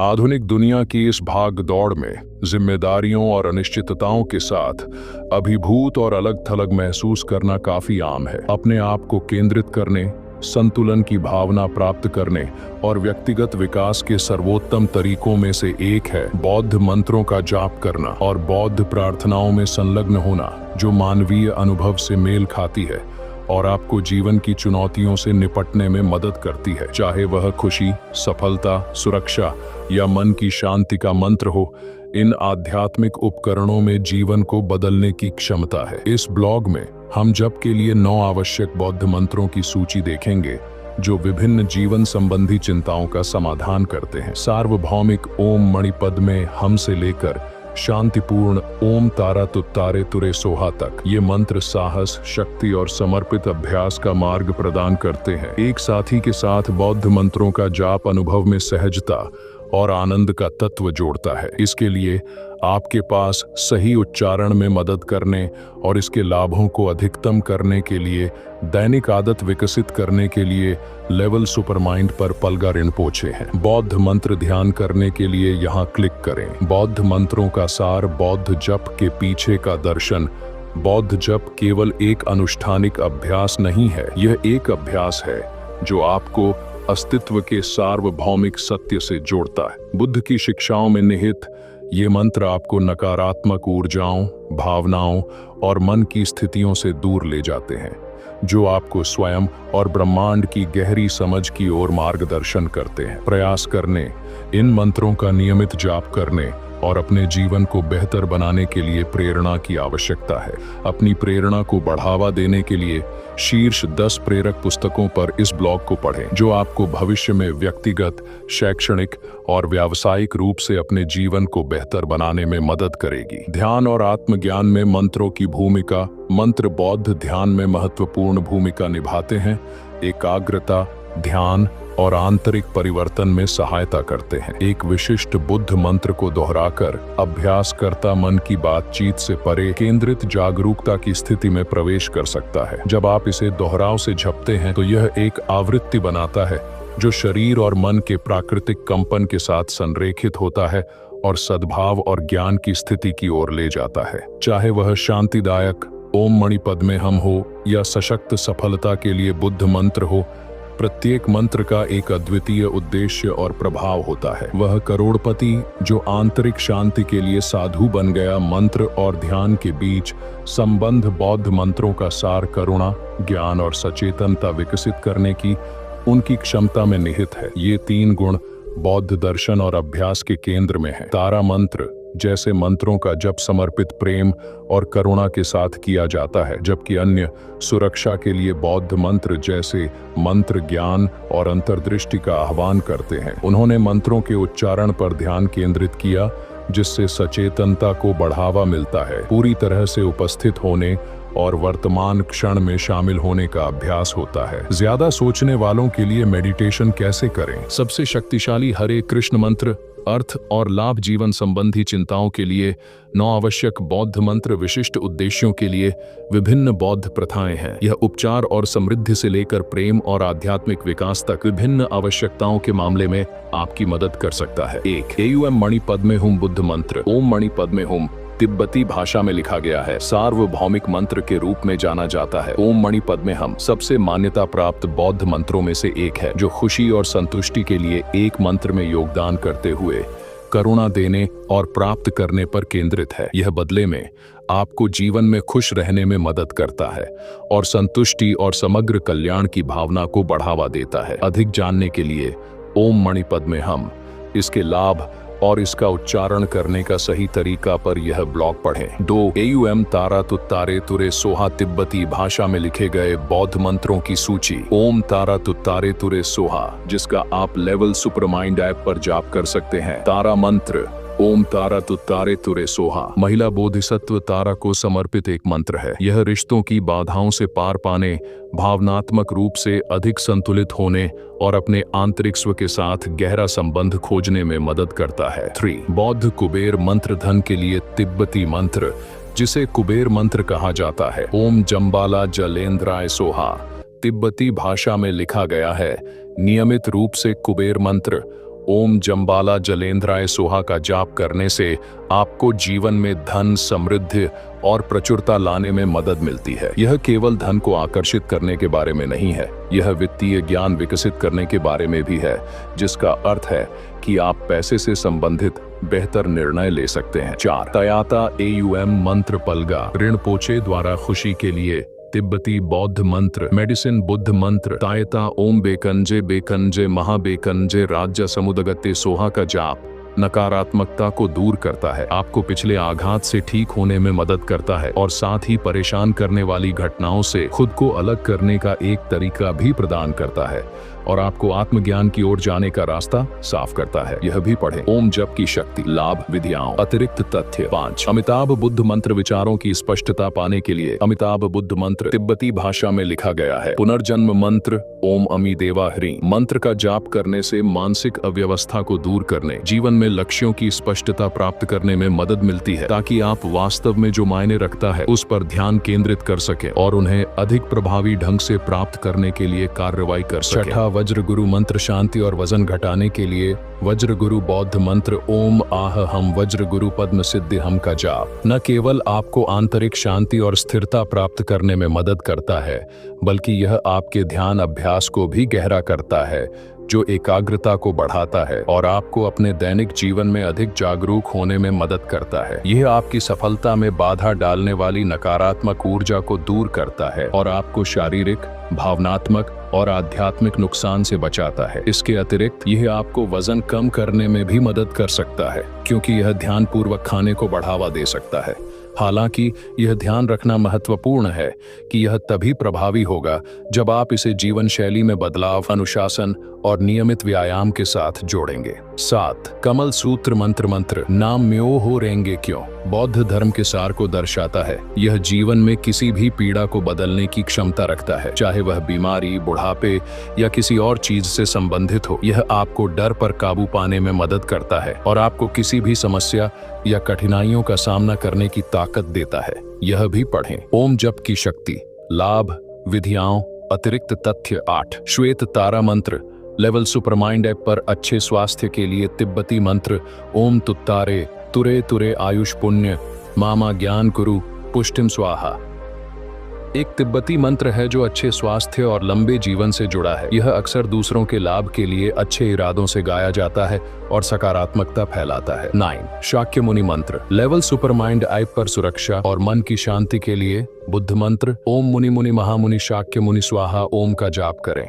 आधुनिक दुनिया की इस भाग दौड़ में जिम्मेदारियों और अनिश्चितताओं के साथ अभिभूत और अलग थलग महसूस करना काफी आम है। अपने आप को केंद्रित करने, संतुलन की भावना प्राप्त करने और व्यक्तिगत विकास के सर्वोत्तम तरीकों में से एक है बौद्ध मंत्रों का जाप करना और बौद्ध प्रार्थनाओं में संलग्न होना, जो मानवीय अनुभव से मेल खाती है और आपको जीवन की चुनौतियों से निपटने में मदद करती है। चाहे वह खुशी, सफलता, सुरक्षा या मन की शांति का मंत्र हो, इन आध्यात्मिक उपकरणों में जीवन को बदलने की क्षमता है। इस ब्लॉग में हम जप के लिए 9 आवश्यक बौद्ध मंत्रों की सूची देखेंगे, जो विभिन्न जीवन संबंधी चिंताओं का समाधान करते हैं। सार्वभौमिक ओम मणिपद में हम से लेकर शांतिपूर्ण ओम तारा तुत्तारे तुरे सोहा तक ये मंत्र साहस, शक्ति और समर्पित अभ्यास का मार्ग प्रदान करते हैं। एक साथी के साथ बौद्ध मंत्रों का जाप अनुभव में सहजता और आनंद का तत्व जोड़ता है। इसके लिए आपके पास सही उच्चारण में मदद करने और इसके लाभों को अधिकतम करने के लिए दैनिक आदत विकसित करने के लिए लेवल सुपरमाइंड पर पलगा रिनपोचे हैं। बौद्ध मंत्र ध्यान करने के लिए यहाँ क्लिक करें। बौद्ध मंत्रों का सार, बौद्ध जप के पीछे का दर्शन। बौद्ध जप केवल एक अनुष्ठानिक अभ्यास नहीं है, यह एक अभ्यास है जो आपको अस्तित्व के सार्वभौमिक सत्य से जोड़ता है। बुद्ध की शिक्षाओं में निहित ये मंत्र आपको नकारात्मक ऊर्जाओं, भावनाओं और मन की स्थितियों से दूर ले जाते हैं, जो आपको स्वयं और ब्रह्मांड की गहरी समझ की ओर मार्गदर्शन करते हैं। प्रयास करने, इन मंत्रों का नियमित जाप करने और अपने जीवन को बेहतर बनाने के लिए प्रेरणा की आवश्यकता है। अपनी प्रेरणा को बढ़ावा देने के लिए शीर्ष 10 प्रेरक पुस्तकों पर इस ब्लॉग को पढ़ें, जो आपको भविष्य में व्यक्तिगत, शैक्षणिक और व्यावसायिक रूप से अपने जीवन को बेहतर बनाने में मदद करेगी। ध्यान और आत्मज्ञान में मंत्रों की भूमिका। मंत्र बौद्ध ध्यान में महत्वपूर्ण भूमिका निभाते हैं। एकाग्रता, ध्यान और आंतरिक परिवर्तन में सहायता करते हैं। एक विशिष्ट बुद्ध मंत्र को दोहराकर अभ्यासकर्ता मन की बातचीत से परे केंद्रित जागरूकता की स्थिति में प्रवेश कर सकता है। जब आप इसे दोहराव से जपते हैं तो यह एक आवृत्ति बनाता है जो शरीर और मन के प्राकृतिक कंपन के साथ संरेखित होता है और सद्भाव और ज्ञान की स्थिति की ओर ले जाता है। चाहे वह शांतिदायक ओम मणिपद में हम हो या सशक्त सफलता के लिए बुद्ध मंत्र हो, प्रत्येक मंत्र का एक अद्वितीय उद्देश्य और प्रभाव होता है। वह करोड़पति जो आंतरिक शांति के लिए साधु बन गया। मंत्र और ध्यान के बीच संबंध बौद्ध मंत्रों का सार करुणा, ज्ञान और सचेतनता विकसित करने की उनकी क्षमता में निहित है। ये 3 गुण बौद्ध दर्शन और अभ्यास के केंद्र में है। तारा मंत्र जैसे मंत्रों का जप समर्पित प्रेम और करुणा के साथ किया जाता है, जबकि अन्य सुरक्षा के लिए बौद्ध मंत्र जैसे मंत्र ज्ञान और अंतर्दृष्टि का आह्वान करते हैं। उन्होंने मंत्रों के उच्चारण पर ध्यान केंद्रित किया, जिससे सचेतनता को बढ़ावा मिलता है। पूरी तरह से उपस्थित होने और वर्तमान क्षण में शामिल होने का अभ्यास होता है। ज्यादा सोचने वालों के लिए मेडिटेशन कैसे करें? सबसे शक्तिशाली हरे कृष्ण मंत्र, अर्थ और लाभ जीवन संबंधी चिंताओं के लिए 9 आवश्यक बौद्ध मंत्र, विशिष्ट उद्देश्यों के लिए विभिन्न बौद्ध प्रथाएं हैं। यह उपचार और समृद्धि से लेकर प्रेम और आध्यात्मिक विकास तक विभिन्न आवश्यकताओं के मामले में आपकी मदद कर सकता है। 1 एम मणिपद में हुम बुद्ध मंत्र। ओम मणिपद में हुम तिब्बती भाषा में लिखा गया है, सार्वभौमिक मंत्र के रूप में जाना जाता है। ओम मणिपद में हम सबसे मान्यता प्राप्त बौद्ध मंत्रों में से एक है, जो खुशी और संतुष्टि के लिए एक मंत्र में योगदान करते हुए करुणा देने और प्राप्त करने पर केंद्रित है। यह बदले में आपको जीवन में खुश रहने में मदद करता है और संतुष्टि और समग्र कल्याण की भावना को बढ़ावा देता है। अधिक जानने के लिए ओम मणिपद में हम, इसके लाभ और इसका उच्चारण करने का सही तरीका पर यह ब्लॉग पढ़ें। 2 एम तारा तुत्तारे तुरे सोहा तिब्बती भाषा में लिखे गए बौद्ध मंत्रों की सूची। ओम तारा तुत्तारे तुरे सोहा, जिसका आप लेवल सुपरमाइंड ऐप पर जाप कर सकते हैं। तारा मंत्र ओम तारा तुत्तारे तुरे सोहा महिला बोधिसत्व तारा को समर्पित एक मंत्र है। यह रिश्तों की बाधाओं से पार पाने, भावनात्मक रूप से अधिक संतुलित होने और अपने आंतरिक स्व के साथ गहरा संबंध खोजने में मदद करता है। 3 बौद्ध कुबेर मंत्र धन के लिए तिब्बती मंत्र, जिसे कुबेर मंत्र कहा जाता है। ओम जम्बाला जलेंद्राय सोहा तिब्बती भाषा में लिखा गया है। नियमित रूप से कुबेर मंत्र ओम जम्बाला जलेंद्राय सोहा का जाप करने से आपको जीवन में धन, समृद्धि और प्रचुरता लाने में मदद मिलती है। यह केवल धन को आकर्षित करने के बारे में नहीं है, यह वित्तीय ज्ञान विकसित करने के बारे में भी है, जिसका अर्थ है कि आप पैसे से संबंधित बेहतर निर्णय ले सकते हैं। 4 तयाता एयुएम मंत्र पलगा रिनपोचे द्वारा खुशी के लिए तिब्बती बौद्ध मंत्र मेडिसिन बुद्ध मंत्र तायता ओम बेकंजे बेकंजे महाबेकंजे राज्य समुदगते सोहा का जाप नकारात्मकता को दूर करता है, आपको पिछले आघात से ठीक होने में मदद करता है और साथ ही परेशान करने वाली घटनाओं से खुद को अलग करने का एक तरीका भी प्रदान करता है और आपको आत्मज्ञान की ओर जाने का रास्ता साफ करता है। यह भी पढ़ें। ओम जप की शक्ति, लाभ, विधियाओं, अतिरिक्त तथ्य। 5 अमिताभ बुद्ध मंत्र विचारों की स्पष्टता पाने के लिए अमिताभ बुद्ध मंत्र तिब्बती भाषा में लिखा गया है। पुनर्जन्म मंत्र ओम अमी देवा ह्रीं मंत्र का जाप करने से मानसिक अव्यवस्था को दूर करने, जीवन में लक्ष्यों की स्पष्टता प्राप्त करने में मदद मिलती है, ताकि आप वास्तव में जो मायने रखता है उस पर ध्यान केंद्रित कर सके और उन्हें अधिक प्रभावी ढंग से प्राप्त करने के लिए कार्रवाई कर सके। 6 वज्र गुरु मंत्र शांति और वजन घटाने के लिए वज्र गुरु बौद्ध मंत्र ओम आह हम वज्र गुरु पद्म सिद्धि हम का जाप न केवल आपको आंतरिक शांति और स्थिरता प्राप्त करने में मदद करता है, बल्कि यह आपके ध्यान अभ्यास को भी गहरा करता है, जो एकाग्रता को बढ़ाता है और आपको अपने दैनिक जीवन में अधिक जागरूक होने में मदद करता है। यह आपकी सफलता में बाधा डालने वाली नकारात्मक ऊर्जा को दूर करता है और आपको शारीरिक, भावनात्मक और आध्यात्मिक नुकसान से बचाता है। इसके अतिरिक्त यह आपको वजन कम करने में भी मदद कर सकता है, क्योंकि यह ध्यानपूर्वक खाने को बढ़ावा दे सकता है। हालांकि यह ध्यान रखना महत्वपूर्ण है कि यह तभी प्रभावी होगा जब आप इसे जीवन शैली में बदलाव, अनुशासन और नियमित व्यायाम के साथ जोड़ेंगे। 7 कमल सूत्र मंत्र नाम म्यो हो रेंगे क्यों बौद्ध धर्म के सार को दर्शाता है। यह जीवन में किसी भी पीड़ा को बदलने की क्षमता रखता है, चाहे वह बीमारी, बुढ़ापे या किसी और चीज से संबंधित हो। यह आपको डर पर काबू पाने में मदद करता है और आपको किसी भी समस्या या कठिनाइयों का सामना करने की ताकत देता है। यह भी पढ़ें। ओम जप की शक्ति, लाभ, विधियाओं, अतिरिक्त तथ्य। 8 श्वेत तारा मंत्र लेवल सुपरमाइंड ऐप पर अच्छे स्वास्थ्य के लिए तिब्बती मंत्र ओम तुत्तारे तुरे तुरे आयुष पुण्य मामा ज्ञान कुरु पुष्टिम स्वाहा एक तिब्बती मंत्र है जो अच्छे स्वास्थ्य और लंबे जीवन से जुड़ा है। यह अक्सर दूसरों के लाभ के लिए अच्छे इरादों से गाया जाता है और सकारात्मकता फैलाता है। 9 शाक्य मुनि मंत्र लेवल सुपरमाइंड ऐप पर सुरक्षा और मन की शांति के लिए बुद्ध मंत्र ओम मुनि मुनि महामुनि शाक्य मुनि स्वाहा ओम का जाप करें,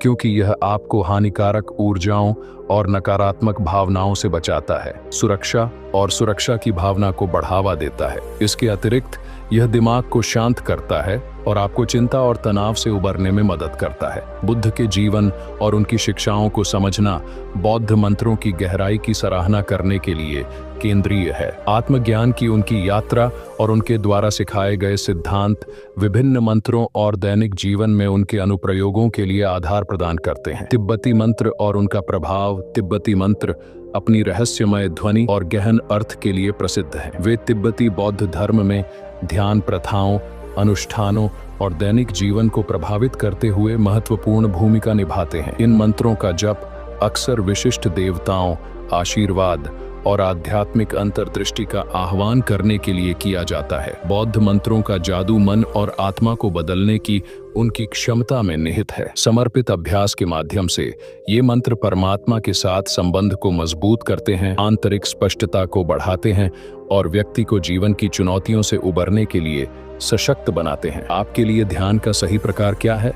क्योंकि यह आपको हानिकारक ऊर्जाओं और नकारात्मक भावनाओं से बचाता है, सुरक्षा की भावना को बढ़ावा देता है। इसके अतिरिक्त यह दिमाग को शांत करता है और आपको चिंता और तनाव से उबरने में मदद करता है। बुद्ध के जीवन और उनकी शिक्षाओं को समझना बौद्ध मंत्रों की गहराई की सराहना करने के लिए केंद्रीय है। आत्मज्ञान की उनकी यात्रा और उनके द्वारा सिखाए गए सिद्धांत विभिन्न मंत्रों और दैनिक जीवन में उनके अनुप्रयोगों के लिए आधार प्रदान करते हैं। तिब्बती मंत्र और उनका प्रभाव। तिब्बती मंत्र अपनी रहस्यमय ध्वनि और गहन अर्थ के लिए प्रसिद्ध हैं। वे तिब्बती बौद्ध धर्म में ध्यान प्रथाओं, अनुष्ठानों और दैनिक जीवन को प्रभावित करते हुए महत्वपूर्ण भूमिका निभाते हैं। इन मंत्रों का जप अक्सर विशिष्ट देवताओं, आशीर्वाद और आध्यात्मिक अंतर्दृष्टि का आह्वान करने के लिए किया जाता है। बौद्ध मंत्रों का जादू मन और आत्मा को बदलने की उनकी क्षमता में निहित है। समर्पित अभ्यास के माध्यम से ये मंत्र परमात्मा के साथ संबंध को मजबूत करते हैं, आंतरिक स्पष्टता को बढ़ाते हैं और व्यक्ति को जीवन की चुनौतियों से उबरने के लिए सशक्त बनाते हैं। आपके लिए ध्यान का सही प्रकार क्या है?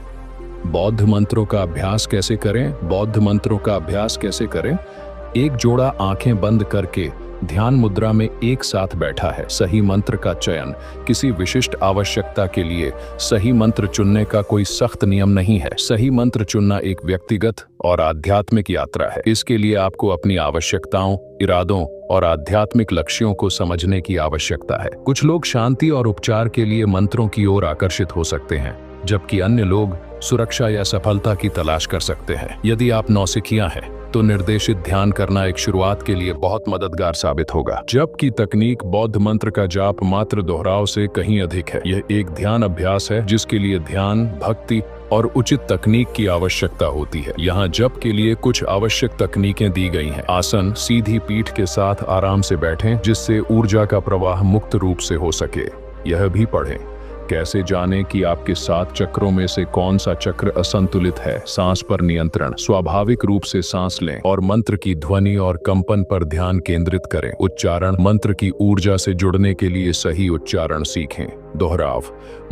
बौद्ध मंत्रों का अभ्यास कैसे करें? बौद्ध मंत्रों का अभ्यास कैसे करें? एक जोड़ा आंखें बंद करके ध्यान मुद्रा में एक साथ बैठा है। सही मंत्र का चयन किसी विशिष्ट आवश्यकता के लिए सही मंत्र चुनने का कोई सख्त नियम नहीं है। सही मंत्र चुनना एक व्यक्तिगत और आध्यात्मिक यात्रा है। इसके लिए आपको अपनी आवश्यकताओं, इरादों और आध्यात्मिक लक्ष्यों को समझने की आवश्यकता है। कुछ लोग शांति और उपचार के लिए मंत्रों की ओर आकर्षित हो सकते हैं, जबकि अन्य लोग सुरक्षा या सफलता की तलाश कर सकते हैं। यदि आप नौसिखिया हैं तो निर्देशित ध्यान करना एक शुरुआत के लिए बहुत मददगार साबित होगा। जप की तकनीक बौद्ध मंत्र का जाप मात्र दोहराव से कहीं अधिक है। यह एक ध्यान अभ्यास है जिसके लिए ध्यान, भक्ति और उचित तकनीक की आवश्यकता होती है। यहाँ जप के लिए कुछ आवश्यक तकनीकें दी गई हैं। आसन, सीधी पीठ के साथ आराम से बैठें जिससे ऊर्जा का प्रवाह मुक्त रूप से हो सके। यह भी पढ़ें, कैसे जानें कि आपके 7 चक्रों में से कौन सा चक्र असंतुलित है। सांस पर नियंत्रण, स्वाभाविक रूप से सांस लें और मंत्र की ध्वनि और कंपन पर ध्यान केंद्रित करें। उच्चारण, मंत्र की ऊर्जा से जुड़ने के लिए सही उच्चारण सीखें। दोहराव,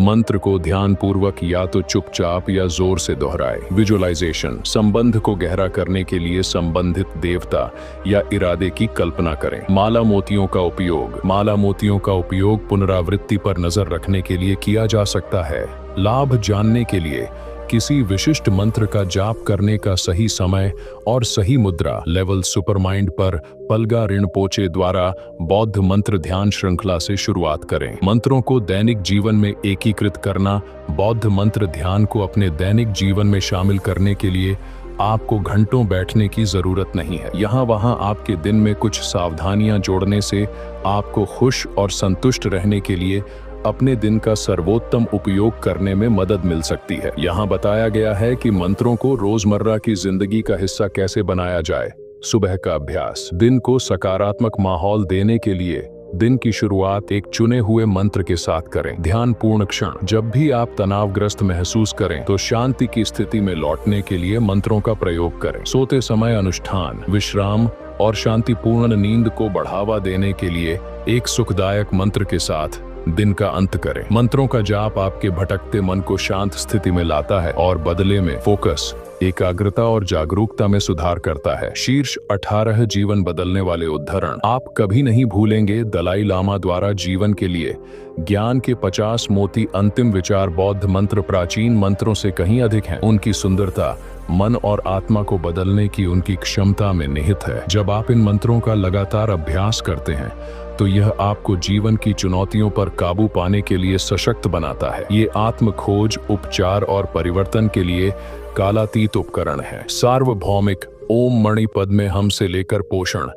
मंत्र को ध्यानपूर्वक या तो चुपचाप या जोर से दोहराएं। विजुअलाइजेशन, संबंध को गहरा करने के लिए संबंधित देवता या इरादे की कल्पना करें। माला मोतियों का उपयोग, माला मोतियों का उपयोग पुनरावृत्ति पर नजर रखने के लिए किया जा सकता है। लाभ जानने के लिए किसी विशिष्ट मंत्र का जाप करने का सही समय और सही मुद्रा। लेवल सुपरमाइंड पर पलगा रिनपोचे द्वारा बौद्ध मंत्र ध्यान श्रृंखला से शुरुआत करें। मंत्रों को दैनिक जीवन में एकीकृत करना। बौद्ध मंत्र ध्यान को अपने दैनिक जीवन में शामिल करने के लिए आपको घंटों बैठने की जरूरत नहीं है। यहाँ वहाँ आपके दिन में कुछ सावधानियां जोड़ने से आपको खुश और संतुष्ट रहने के लिए अपने दिन का सर्वोत्तम उपयोग करने में मदद मिल सकती है। यहाँ बताया गया है कि मंत्रों को रोजमर्रा की जिंदगी का हिस्सा कैसे बनाया जाए। सुबह का अभ्यास, दिन को सकारात्मक माहौल देने के लिए दिन की शुरुआत एक चुने हुए मंत्र के साथ करें। ध्यानपूर्ण क्षण, जब भी आप तनावग्रस्त महसूस करें तो शांति की स्थिति में लौटने के लिए मंत्रों का प्रयोग करें। सोते समय अनुष्ठान, विश्राम और शांतिपूर्ण नींद को बढ़ावा देने के लिए एक सुखदायक मंत्र के साथ दिन का अंत करें। मंत्रों का जाप आपके भटकते मन को शांत स्थिति में लाता है और बदले में फोकस, एकाग्रता और जागरूकता में सुधार करता है। शीर्ष 18 जीवन बदलने वाले उद्धरण आप कभी नहीं भूलेंगे। दलाई लामा द्वारा जीवन के लिए ज्ञान के 50 मोती अंतिम विचार बौद्ध मंत्र प्राचीन मंत्रों से कहीं अधिक हैं। उनकी सुंदरता मन और आत्मा को बदलने की उनकी क्षमता में निहित है। जब आप इन मंत्रों का लगातार अभ्यास करते हैं तो यह आपको जीवन की चुनौतियों पर काबू पाने के लिए सशक्त बनाता है। ये आत्म खोज, उपचार और परिवर्तन के लिए कालातीत उपकरण है। सार्वभौमिक ओम मणि पद में हम से लेकर पोषण,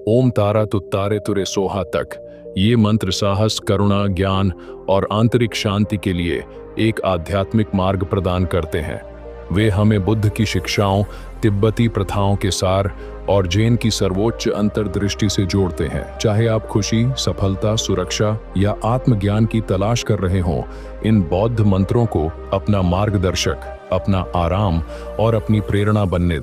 ओम तारा तुत्तारे तुरे सोहा तक ये मंत्र साहस, करुणा, ज्ञान और आंतरिक शांति के लिए एक आध्यात्मिक मार्ग प्रदान करते हैं। वे हमें बुद्ध की शिक्षाओं, तिब्बती प्रथाओं के सार और जैन की सर्वोच्च अंतर्दृष्टि से जोड़ते हैं। चाहे आप खुशी, सफलता, सुरक्षा या आत्मज्ञान की तलाश कर रहे हों, इन बौद्ध मंत्रों को अपना मार्गदर्शक, अपना आराम और अपनी प्रेरणा बनने दें।